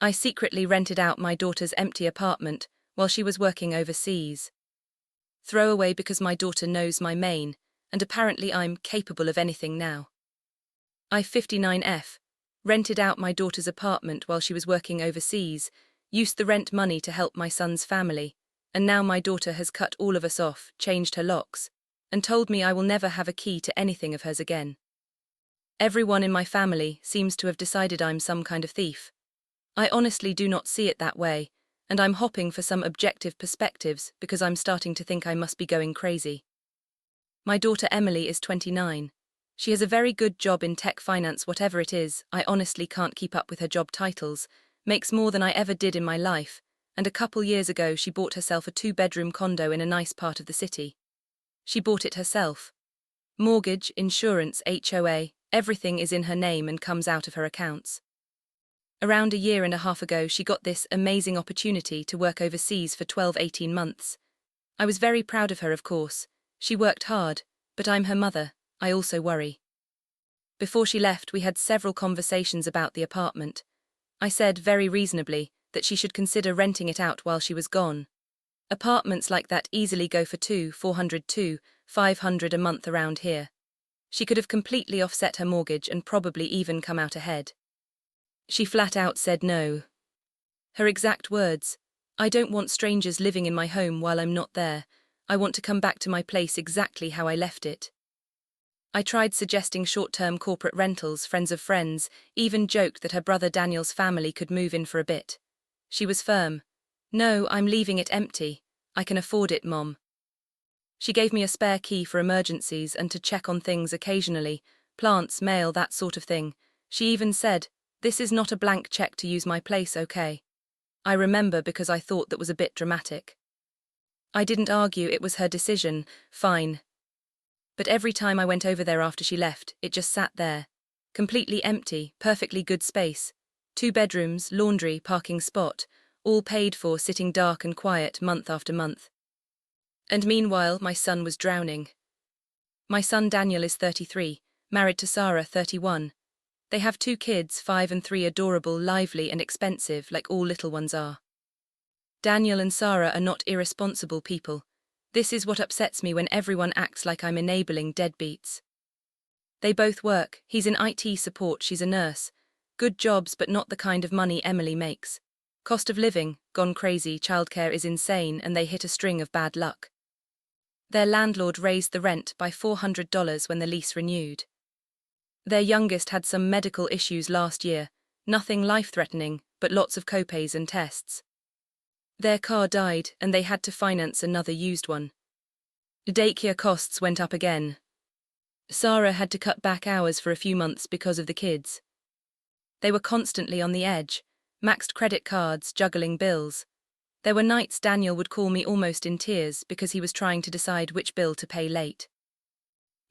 I secretly rented out my daughter's empty apartment while she was working overseas. Throwaway because my daughter knows my main, and apparently I'm capable of anything now. I-59F, rented out my daughter's apartment while she was working overseas, used the rent money to help my son's family, and now my daughter has cut all of us off, changed her locks, and told me I will never have a key to anything of hers again. Everyone in my family seems to have decided I'm some kind of thief. I honestly do not see it that way, and I'm hopping for some objective perspectives because I'm starting to think I must be going crazy. My daughter Emily is 29. She has a very good job in tech finance, whatever it is. I honestly can't keep up with her job titles, makes more than I ever did in my life, and a couple years ago she bought herself a 2-bedroom condo in a nice part of the city. She bought it herself. Mortgage, insurance, HOA, everything is in her name and comes out of her accounts. Around a year and a half ago she got this amazing opportunity to work overseas for 12-18 months. I was very proud of her, of course. She worked hard, but I'm her mother, I also worry. Before she left we had several conversations about the apartment. I said, very reasonably, that she should consider renting it out while she was gone. Apartments like that easily go for $400 to $500 a month around here. She could have completely offset her mortgage and probably even come out ahead. She flat out said no. Her exact words, "I don't want strangers living in my home while I'm not there. I want to come back to my place exactly how I left it." I tried suggesting short-term corporate rentals, friends of friends, even joked that her brother Daniel's family could move in for a bit. She was firm. "No, I'm leaving it empty. I can afford it, Mom." She gave me a spare key for emergencies and to check on things occasionally, plants, mail, that sort of thing. She even said, "This is not a blank check to use my place, okay?" I remember because I thought that was a bit dramatic. I didn't argue, it was her decision, fine. But every time I went over there after she left, it just sat there. Completely empty, perfectly good space. 2 bedrooms, laundry, parking spot, all paid for, sitting dark and quiet month after month. And meanwhile, my son was drowning. My son Daniel is 33, married to Sarah, 31. They have 2 kids, 5 and 3, adorable, lively and expensive, like all little ones are. Daniel and Sarah are not irresponsible people. This is what upsets me when everyone acts like I'm enabling deadbeats. They both work, he's in IT support, she's a nurse. Good jobs, but not the kind of money Emily makes. Cost of living, gone crazy, childcare is insane, and they hit a string of bad luck. Their landlord raised the rent by $400 when the lease renewed. Their youngest had some medical issues last year, nothing life-threatening, but lots of copays and tests. Their car died and they had to finance another used one. Daycare costs went up again. Sarah had to cut back hours for a few months because of the kids. They were constantly on the edge, maxed credit cards, juggling bills. There were nights Daniel would call me almost in tears because he was trying to decide which bill to pay late.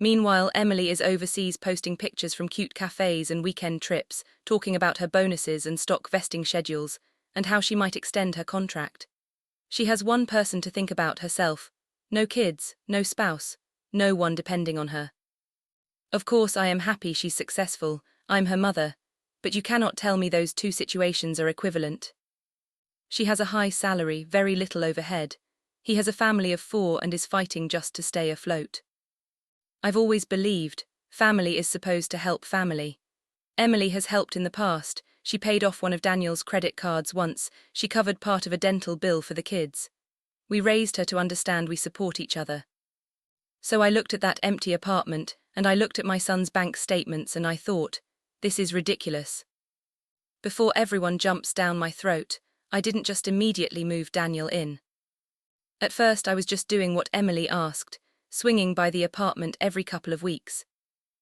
Meanwhile, Emily is overseas posting pictures from cute cafes and weekend trips, talking about her bonuses and stock vesting schedules, and how she might extend her contract. She has one person to think about, herself. No kids, no spouse, no one depending on her. Of course I am happy she's successful, I'm her mother, but you cannot tell me those 2 situations are equivalent. She has a high salary, very little overhead. He has a family of 4 and is fighting just to stay afloat. I've always believed, family is supposed to help family. Emily has helped in the past. She paid off one of Daniel's credit cards once, she covered part of a dental bill for the kids. We raised her to understand we support each other. So I looked at that empty apartment, and I looked at my son's bank statements, and I thought, this is ridiculous. Before everyone jumps down my throat, I didn't just immediately move Daniel in. At first I was just doing what Emily asked, swinging by the apartment every couple of weeks.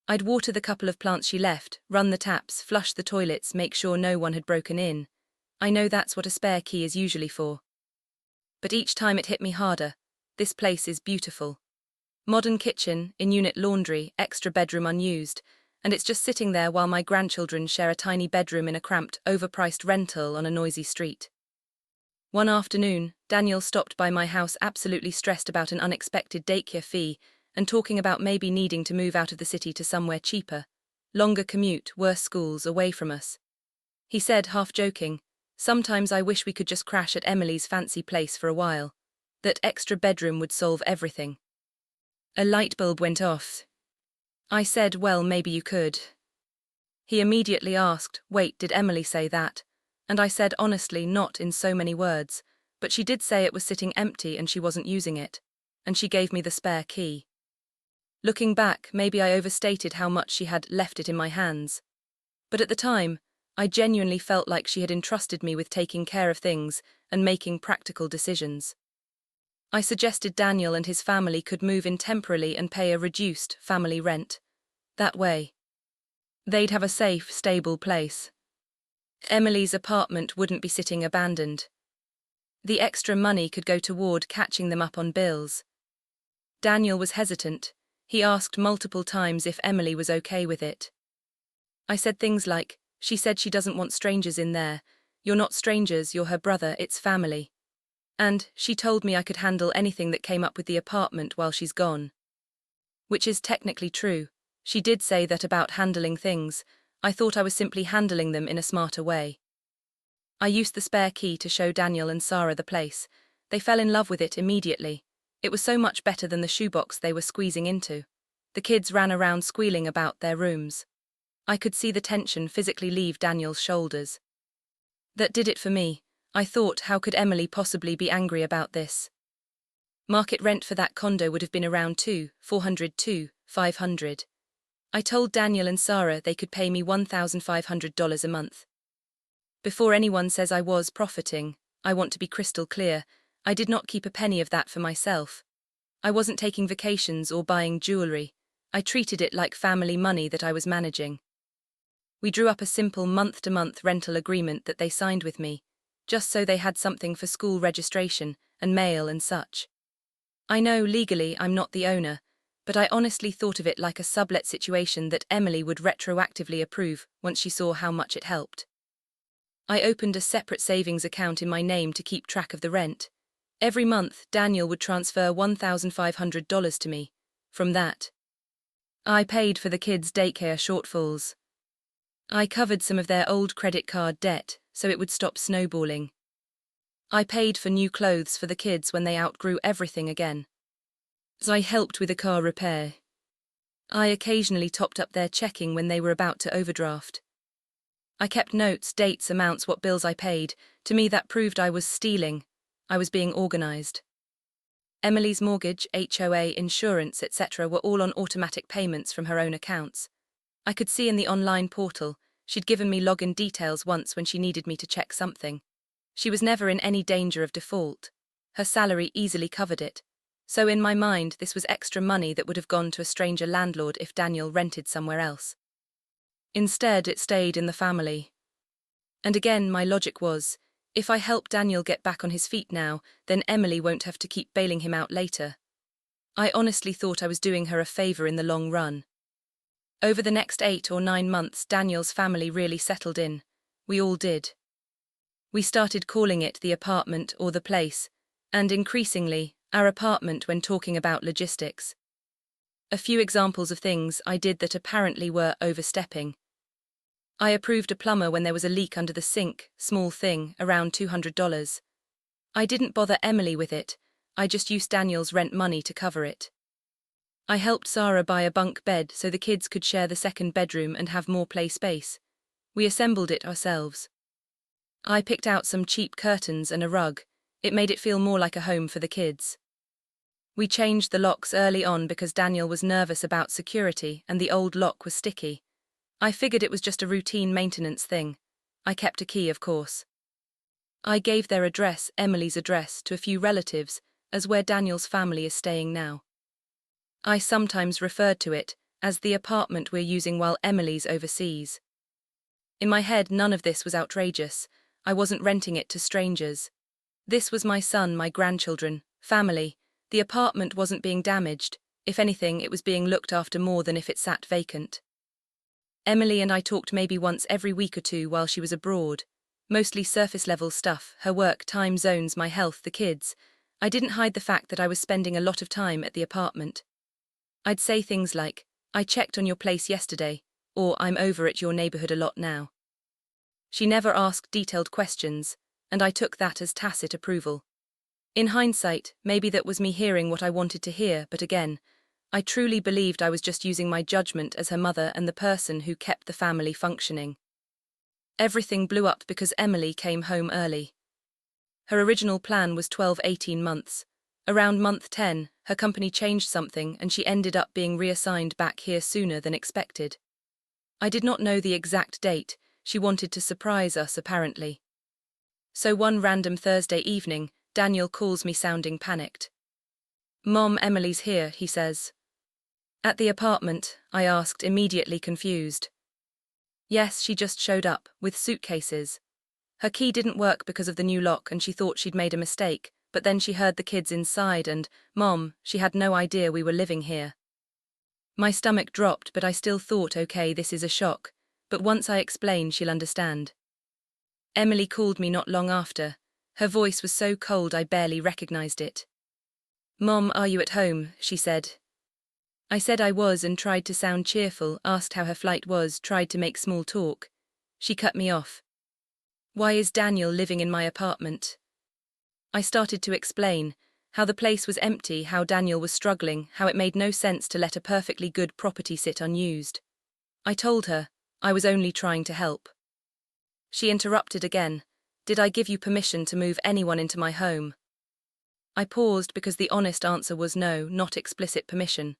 I'd water the couple of plants she left, run the taps, flush the toilets, make sure no one had broken in. I know that's what a spare key is usually for. But each time it hit me harder. This place is beautiful. Modern kitchen, in-unit laundry, extra bedroom unused, and it's just sitting there while my grandchildren share a tiny bedroom in a cramped, overpriced rental on a noisy street. One afternoon, Daniel stopped by my house absolutely stressed about an unexpected daycare fee, and talking about maybe needing to move out of the city to somewhere cheaper. Longer commute, worse schools, away from us. He said, half joking, Sometimes I wish we could just crash at Emily's fancy place for a while. That extra bedroom would solve everything. A light bulb went off. I said, well, maybe you could. He immediately asked, wait, did Emily say that? And I said, honestly, not in so many words, but she did say it was sitting empty and she wasn't using it. And she gave me the spare key. Looking back, maybe I overstated how much she had left it in my hands. But at the time, I genuinely felt like she had entrusted me with taking care of things and making practical decisions. I suggested Daniel and his family could move in temporarily and pay a reduced family rent. That way, they'd have a safe, stable place. Emily's apartment wouldn't be sitting abandoned. The extra money could go toward catching them up on bills. Daniel was hesitant. He asked multiple times if Emily was okay with it. I said things like, she said she doesn't want strangers in there. You're not strangers, you're her brother, it's family. And she told me I could handle anything that came up with the apartment while she's gone. Which is technically true. She did say that about handling things. I thought I was simply handling them in a smarter way. I used the spare key to show Daniel and Sarah the place. They fell in love with it immediately. It was so much better than the shoebox they were squeezing into. The kids ran around squealing about their rooms. I could see the tension physically leave Daniel's shoulders. That did it for me. I thought, how could Emily possibly be angry about this? Market rent for that condo would have been around $400 to $500. I told Daniel and Sarah they could pay me $1,500 a month. Before anyone says I was profiting, I want to be crystal clear, I did not keep a penny of that for myself. I wasn't taking vacations or buying jewelry. I treated it like family money that I was managing. We drew up a simple month-to-month rental agreement that they signed with me, just so they had something for school registration and mail and such. I know legally I'm not the owner, but I honestly thought of it like a sublet situation that Emily would retroactively approve once she saw how much it helped. I opened a separate savings account in my name to keep track of the rent. Every month, Daniel would transfer $1,500 to me. From that, I paid for the kids' daycare shortfalls. I covered some of their old credit card debt, so it would stop snowballing. I paid for new clothes for the kids when they outgrew everything again. I helped with a car repair. I occasionally topped up their checking when they were about to overdraft. I kept notes, dates, amounts, what bills I paid. To me that proved I was stealing. I was being organized. Emily's mortgage, HOA, insurance, etc. were all on automatic payments from her own accounts. I could see in the online portal, she'd given me login details once when she needed me to check something. She was never in any danger of default. Her salary easily covered it. So in my mind, this was extra money that would have gone to a stranger landlord if Daniel rented somewhere else. Instead, it stayed in the family. And again, my logic was, if I help Daniel get back on his feet now, then Emily won't have to keep bailing him out later. I honestly thought I was doing her a favor in the long run. Over the next 8 or 9 months, Daniel's family really settled in. We all did. We started calling it the apartment or the place, and increasingly, our apartment when talking about logistics. A few examples of things I did that apparently were overstepping. I approved a plumber when there was a leak under the sink, small thing, around $200. I didn't bother Emily with it, I just used Daniel's rent money to cover it. I helped Sarah buy a bunk bed so the kids could share the second bedroom and have more play space. We assembled it ourselves. I picked out some cheap curtains and a rug. It made it feel more like a home for the kids. We changed the locks early on because Daniel was nervous about security and the old lock was sticky. I figured it was just a routine maintenance thing. I kept a key, of course. I gave their address, Emily's address, to a few relatives, as where Daniel's family is staying now. I sometimes referred to it as the apartment we're using while Emily's overseas. In my head, none of this was outrageous. I wasn't renting it to strangers. This was my son, my grandchildren, family. The apartment wasn't being damaged. If anything, it was being looked after more than if it sat vacant. Emily and I talked maybe once every week or two while she was abroad. Mostly surface-level stuff, her work, time zones, my health, the kids. I didn't hide the fact that I was spending a lot of time at the apartment. I'd say things like, I checked on your place yesterday, or I'm over at your neighborhood a lot now. She never asked detailed questions, and I took that as tacit approval. In hindsight, maybe that was me hearing what I wanted to hear, but again, I truly believed I was just using my judgment as her mother and the person who kept the family functioning. Everything blew up because Emily came home early. Her original plan was 12-18 months. Around month 10, her company changed something and she ended up being reassigned back here sooner than expected. I did not know the exact date. She wanted to surprise us, apparently. So one random Thursday evening, Daniel calls me sounding panicked. "Mom, Emily's here," he says. "At the apartment?" I asked, immediately confused. "Yes, she just showed up, with suitcases. Her key didn't work because of the new lock and she thought she'd made a mistake, but then she heard the kids inside and, Mom, she had no idea we were living here." My stomach dropped, but I still thought, okay, this is a shock, but once I explain, she'll understand. Emily called me not long after. Her voice was so cold I barely recognized it. "Mom, are you at home?" she said. I said I was and tried to sound cheerful, asked how her flight was, tried to make small talk. She cut me off. "Why is Daniel living in my apartment?" I started to explain how the place was empty, how Daniel was struggling, how it made no sense to let a perfectly good property sit unused. I told her I was only trying to help. She interrupted again. "Did I give you permission to move anyone into my home?" I paused because the honest answer was no, not explicit permission.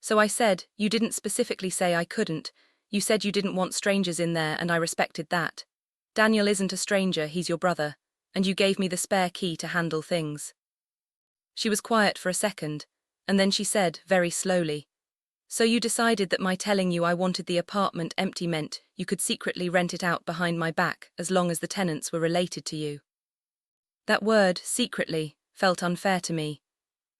So I said, "You didn't specifically say I couldn't. You said you didn't want strangers in there and I respected that. Daniel isn't a stranger, he's your brother, and you gave me the spare key to handle things." She was quiet for a second, and then she said, very slowly, "So you decided that my telling you I wanted the apartment empty meant you could secretly rent it out behind my back as long as the tenants were related to you." That word, secretly, felt unfair to me.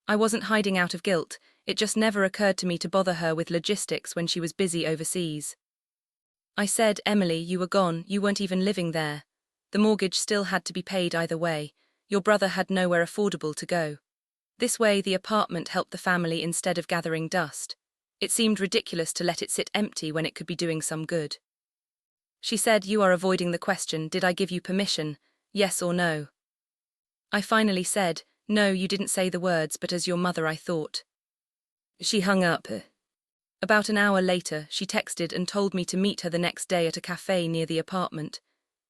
I wasn't hiding out of guilt, it just never occurred to me to bother her with logistics when she was busy overseas. I said, "Emily, you were gone, you weren't even living there. The mortgage still had to be paid either way. Your brother had nowhere affordable to go. This way the apartment helped the family instead of gathering dust. It seemed ridiculous to let it sit empty when it could be doing some good." She said, "You are avoiding the question, did I give you permission, yes or no?" I finally said, "No, you didn't say the words, but as your mother I thought." She hung up. About an hour later, she texted and told me to meet her the next day at a cafe near the apartment.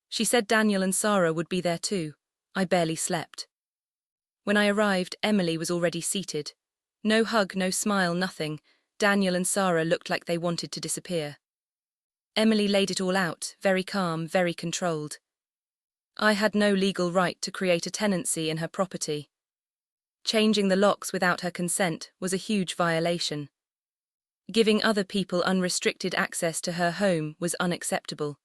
She said Daniel and Sarah would be there too. I barely slept. When I arrived, Emily was already seated. No hug, no smile, nothing. Daniel and Sarah looked like they wanted to disappear. Emily laid it all out, very calm, very controlled. I had no legal right to create a tenancy in her property. Changing the locks without her consent was a huge violation. Giving other people unrestricted access to her home was unacceptable.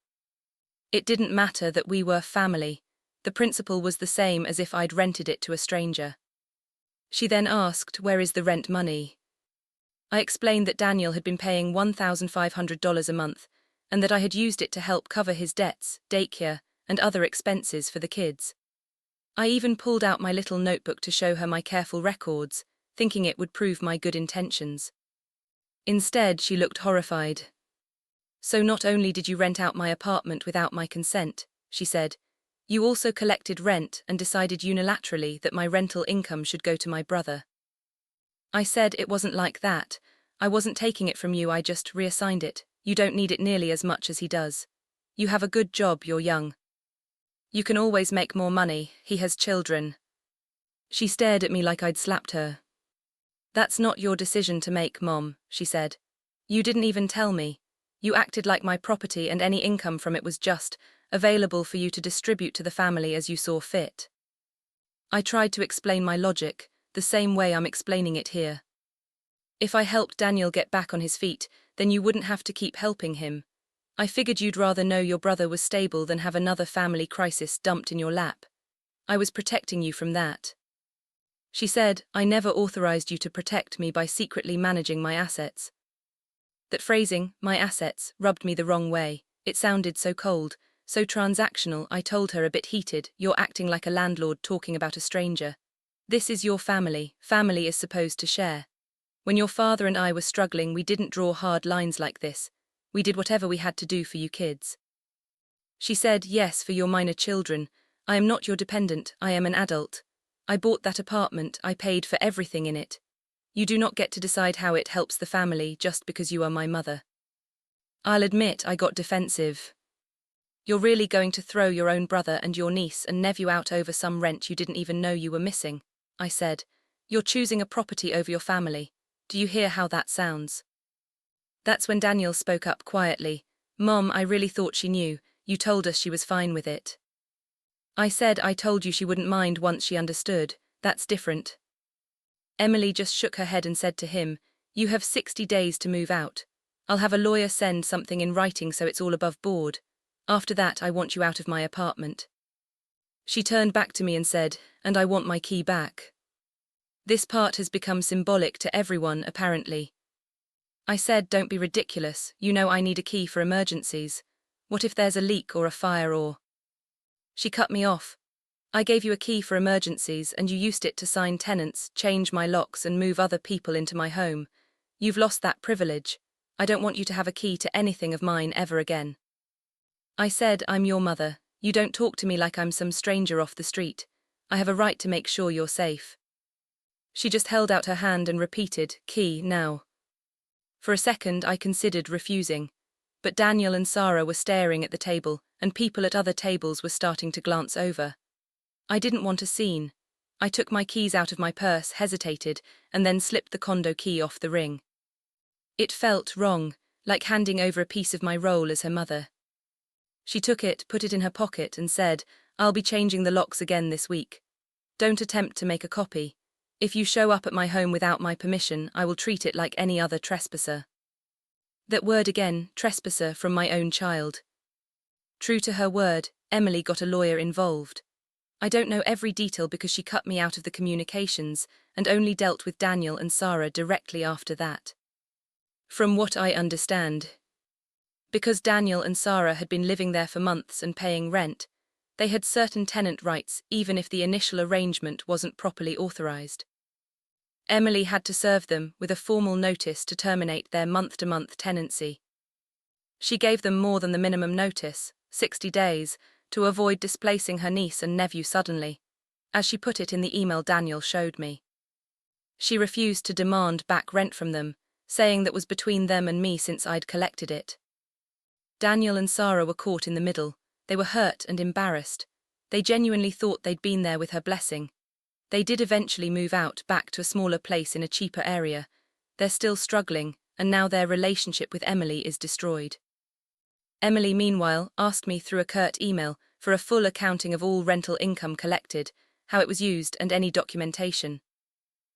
It didn't matter that we were family. The principle was the same as if I'd rented it to a stranger. She then asked, "Where is the rent money?" I explained that Daniel had been paying $1,500 a month, and that I had used it to help cover his debts, daycare, and other expenses for the kids. I even pulled out my little notebook to show her my careful records, thinking it would prove my good intentions. Instead, she looked horrified. "So not only did you rent out my apartment without my consent," she said, "you also collected rent and decided unilaterally that my rental income should go to my brother." I said it wasn't like that. "I wasn't taking it from you, I just reassigned it. You don't need it nearly as much as he does. You have a good job, you're young. You can always make more money, he has children." She stared at me like I'd slapped her. "That's not your decision to make, Mom," she said. "You didn't even tell me. You acted like my property and any income from it was just available for you to distribute to the family as you saw fit." I tried to explain my logic, the same way I'm explaining it here. If I helped Daniel get back on his feet, then you wouldn't have to keep helping him. I figured you'd rather know your brother was stable than have another family crisis dumped in your lap. I was protecting you from that. She said, "I never authorized you to protect me by secretly managing my assets." That phrasing, "my assets," rubbed me the wrong way. It sounded so cold, so transactional. I told her, a bit heated, "You're acting like a landlord talking about a stranger. This is your family. Family is supposed to share. When your father and I were struggling, we didn't draw hard lines like this. We did whatever we had to do for you kids." She said, yes, for your minor children. I am not your dependent, I am an adult. I bought that apartment, I paid for everything in it. You do not get to decide how it helps the family just because you are my mother. I'll admit I got defensive. You're really going to throw your own brother and your niece and nephew out over some rent you didn't even know you were missing, I said. You're choosing a property over your family. Do you hear how that sounds? That's when Daniel spoke up quietly. Mom, I really thought she knew. You told us she was fine with it. I said I told you she wouldn't mind once she understood. That's different. Emily just shook her head and said to him, you have 60 days to move out. I'll have a lawyer send something in writing so it's all above board. After that, I want you out of my apartment. She turned back to me and said, and I want my key back. This part has become symbolic to everyone, apparently. I said, don't be ridiculous, you know I need a key for emergencies. What if there's a leak or a fire or… She cut me off. I gave you a key for emergencies and you used it to sign tenants, change my locks and move other people into my home. You've lost that privilege. I don't want you to have a key to anything of mine ever again. I said, I'm your mother. You don't talk to me like I'm some stranger off the street. I have a right to make sure you're safe. She just held out her hand and repeated, key, now. For a second I considered refusing. But Daniel and Sarah were staring at the table, and people at other tables were starting to glance over. I didn't want a scene. I took my keys out of my purse, hesitated, and then slipped the condo key off the ring. It felt wrong, like handing over a piece of my role as her mother. She took it, put it in her pocket, and said, I'll be changing the locks again this week. Don't attempt to make a copy. If you show up at my home without my permission, I will treat it like any other trespasser. That word again, trespasser, from my own child. True to her word, Emily got a lawyer involved. I don't know every detail because she cut me out of the communications and only dealt with Daniel and Sarah directly after that. From what I understand, because Daniel and Sarah had been living there for months and paying rent, they had certain tenant rights even if the initial arrangement wasn't properly authorized. Emily had to serve them with a formal notice to terminate their month-to-month tenancy. She gave them more than the minimum notice, 60 days, to avoid displacing her niece and nephew suddenly, as she put it in the email Daniel showed me. She refused to demand back rent from them, saying that was between them and me since I'd collected it. Daniel and Sarah were caught in the middle. They were hurt and embarrassed. They genuinely thought they'd been there with her blessing. They did eventually move out back to a smaller place in a cheaper area. They're still struggling, and now their relationship with Emily is destroyed. Emily, meanwhile, asked me through a curt email for a full accounting of all rental income collected, how it was used and any documentation.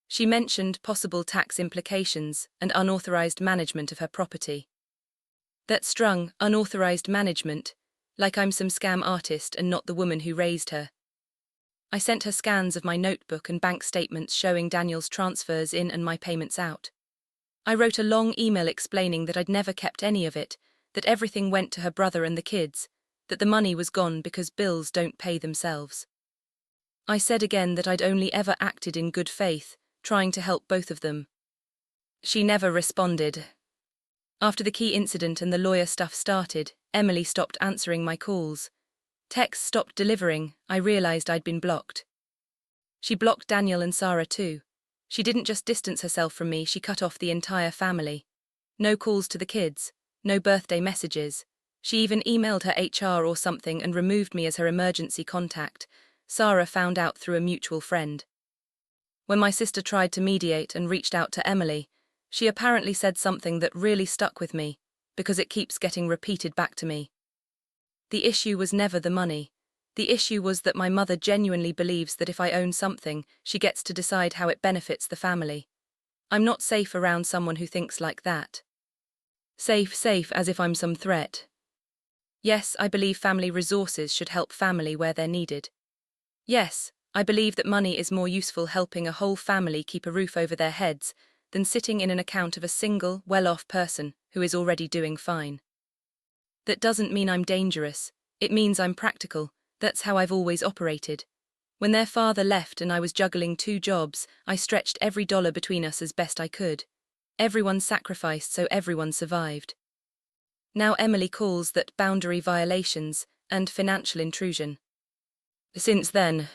She mentioned possible tax implications and unauthorized management of her property. That strung unauthorized management, like I'm some scam artist and not the woman who raised her. I sent her scans of my notebook and bank statements showing Daniel's transfers in and my payments out. I wrote a long email explaining that I'd never kept any of it, that everything went to her brother and the kids, that the money was gone because bills don't pay themselves. I said again that I'd only ever acted in good faith, trying to help both of them. She never responded. After the key incident and the lawyer stuff started, Emily stopped answering my calls. Texts stopped delivering. I realized I'd been blocked. She blocked Daniel and Sarah too. She didn't just distance herself from me, she cut off the entire family. No calls to the kids, no birthday messages. She even emailed her HR or something and removed me as her emergency contact. Sarah found out through a mutual friend. When my sister tried to mediate and reached out to Emily, she apparently said something that really stuck with me, because it keeps getting repeated back to me. The issue was never the money. The issue was that my mother genuinely believes that if I own something, she gets to decide how it benefits the family. I'm not safe around someone who thinks like that. Safe as if I'm some threat. Yes, I believe family resources should help family where they're needed. Yes, I believe that money is more useful helping a whole family keep a roof over their heads than sitting in an account of a single, well-off person who is already doing fine. That doesn't mean I'm dangerous, it means I'm practical. That's how I've always operated. When their father left and I was juggling 2 jobs, I stretched every dollar between us as best I could. Everyone sacrificed so everyone survived. Now Emily calls that boundary violations, and financial intrusion. Since then,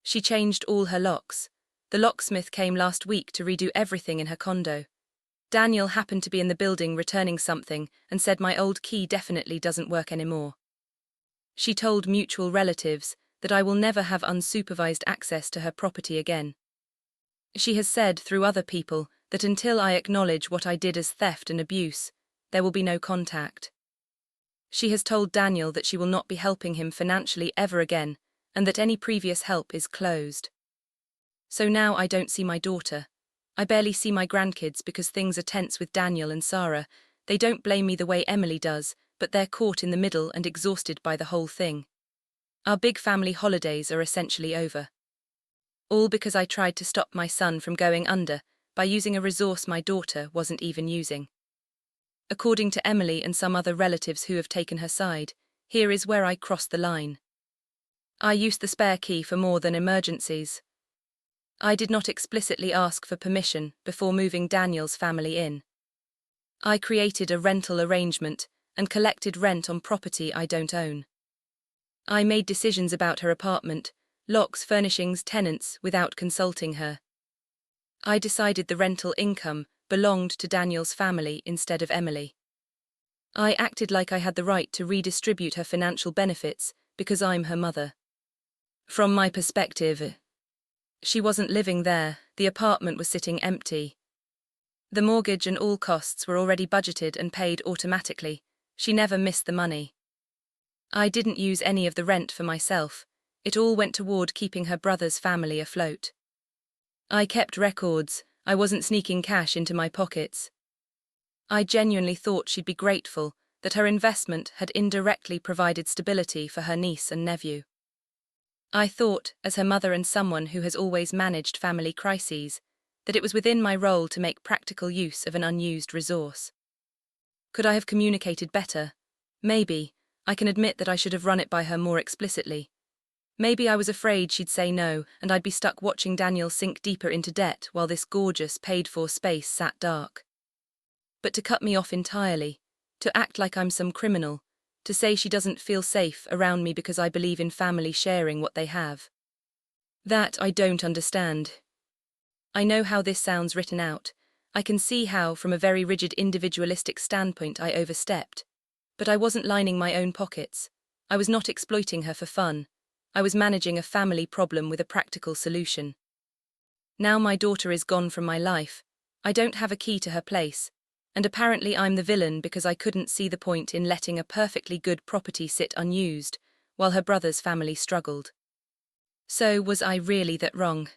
she changed all her locks. The locksmith came last week to redo everything in her condo. Daniel happened to be in the building returning something and said my old key definitely doesn't work anymore. She told mutual relatives that I will never have unsupervised access to her property again. She has said through other people that until I acknowledge what I did as theft and abuse, there will be no contact. She has told Daniel that she will not be helping him financially ever again, and that any previous help is closed. So now I don't see my daughter. I barely see my grandkids because things are tense with Daniel and Sarah. They don't blame me the way Emily does, but they're caught in the middle and exhausted by the whole thing. Our big family holidays are essentially over. All because I tried to stop my son from going under by using a resource my daughter wasn't even using. According to Emily and some other relatives who have taken her side, here is where I crossed the line. I used the spare key for more than emergencies. I did not explicitly ask for permission before moving Daniel's family in. I created a rental arrangement and collected rent on property I don't own. I made decisions about her apartment, locks, furnishings, tenants without consulting her. I decided the rental income belonged to Daniel's family instead of Emily. I acted like I had the right to redistribute her financial benefits because I'm her mother. From my perspective, she wasn't living there, the apartment was sitting empty. The mortgage and all costs were already budgeted and paid automatically. She never missed the money. I didn't use any of the rent for myself. It all went toward keeping her brother's family afloat. I kept records. I wasn't sneaking cash into my pockets. I genuinely thought she'd be grateful that her investment had indirectly provided stability for her niece and nephew. I thought, as her mother and someone who has always managed family crises, that it was within my role to make practical use of an unused resource. Could I have communicated better? Maybe. I can admit that I should have run it by her more explicitly. Maybe I was afraid she'd say no, and I'd be stuck watching Daniel sink deeper into debt while this gorgeous, paid-for space sat dark. But to cut me off entirely, to act like I'm some criminal, to say she doesn't feel safe around me because I believe in family sharing what they have. That I don't understand. I know how this sounds written out. I can see how, from a very rigid individualistic standpoint, I overstepped. But I wasn't lining my own pockets. I was not exploiting her for fun. I was managing a family problem with a practical solution. Now my daughter is gone from my life. I don't have a key to her place. And apparently I'm the villain because I couldn't see the point in letting a perfectly good property sit unused, while her brother's family struggled. So was I really that wrong?